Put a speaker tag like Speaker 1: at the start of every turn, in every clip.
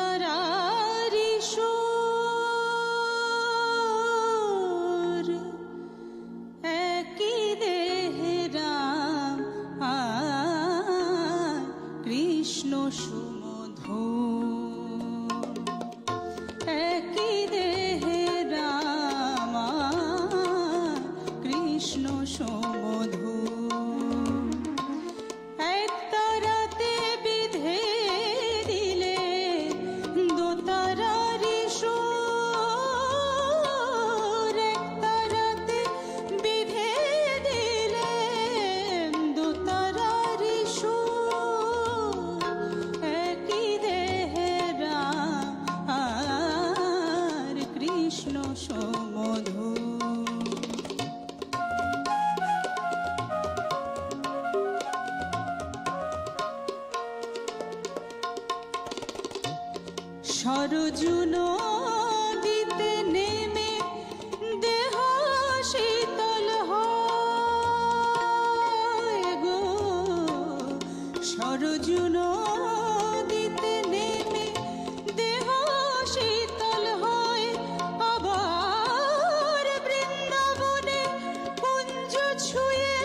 Speaker 1: তারারি সুর একই দেহে রাম আর কৃষ্ণ সুমধুর, একই দেহে রাম আর কৃষ্ণ সুমধুর। এক তারাতে বিধে দিলে দোতারারি সুর, এক তারাতে বিধে দিলে দোতারারি সুর, একই দেহে রাম আর কৃষ্ণ সুমধুর। সরজু নদীতে নেমে দেহ শীতল হয় গো, সরজু নদীতে নেমে দেহ শীতল হয়। আবার বৃন্দাবনে কুঞ্জ ছুঁয়ে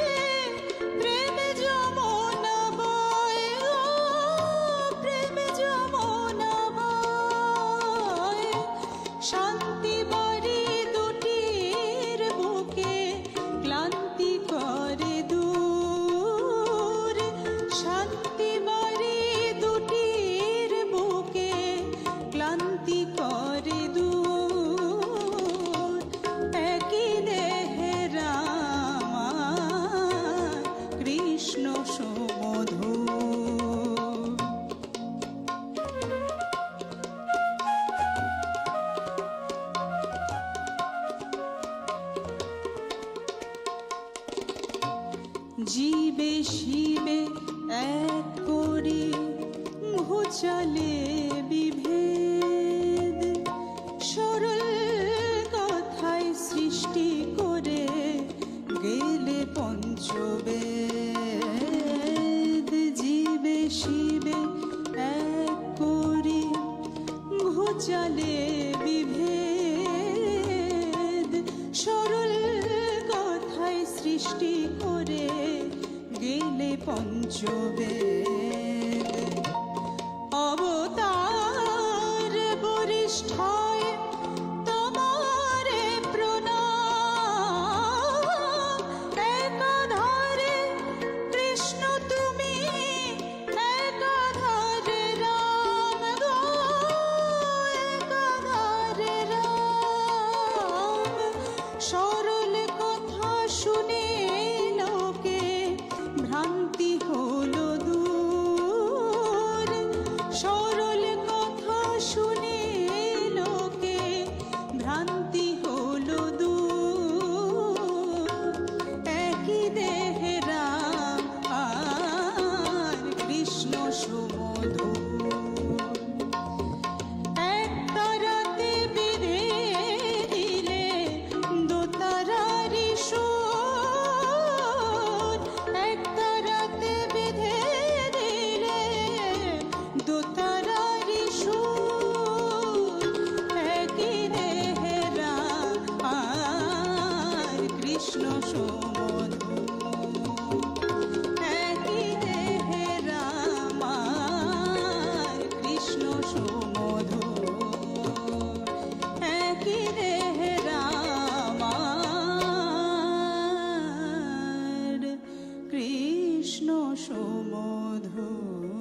Speaker 1: প্রেমে যমুনা বয়, প্রেমে যমুনা বয়। শান্তি বাড়ি দুটির বুকে ক্লান্তি করে দূর, শান্তি বাড়ি দুটির বুকে ক্লান্তি করে দূর, একই দেহে রাম আর কৃষ্ণ সুমধুর। জীবে শিবে এক করে ঘুচালে বিভেদ, সরল কথায় সৃষ্টি করে গেলে পঞ্চবেদ। জীবে শিবে এক করে ঘুচালে বিভেদ, সরল কথায় সৃষ্টি করে গেলে পঞ্চবেদ। অবতার বরিষ্ঠায় তোমারে প্রণাম, একাধারে কৃষ্ণ তুমি একাধারে রাম গো, একাধারে রাম। সরল কথা শুনে লোকে ভ্রান্তি হলো দূর, সরল কথা শুনে লোকে ভ্রান্তি হলো দূর, একই দেহে রাম আর কৃষ্ণ সুমধুর। এক তারাতে বিধে দিলে দোতারারি সুর, এক তারাতে বিধে দিলে দোতারারি সুর, একই দেহে রাম আর কৃষ্ণ সুমধুর, একই দেহে রাম আর কৃষ্ণ সুমধুর, একই দেহে রাম আর কৃষ্ণ সুমধুর।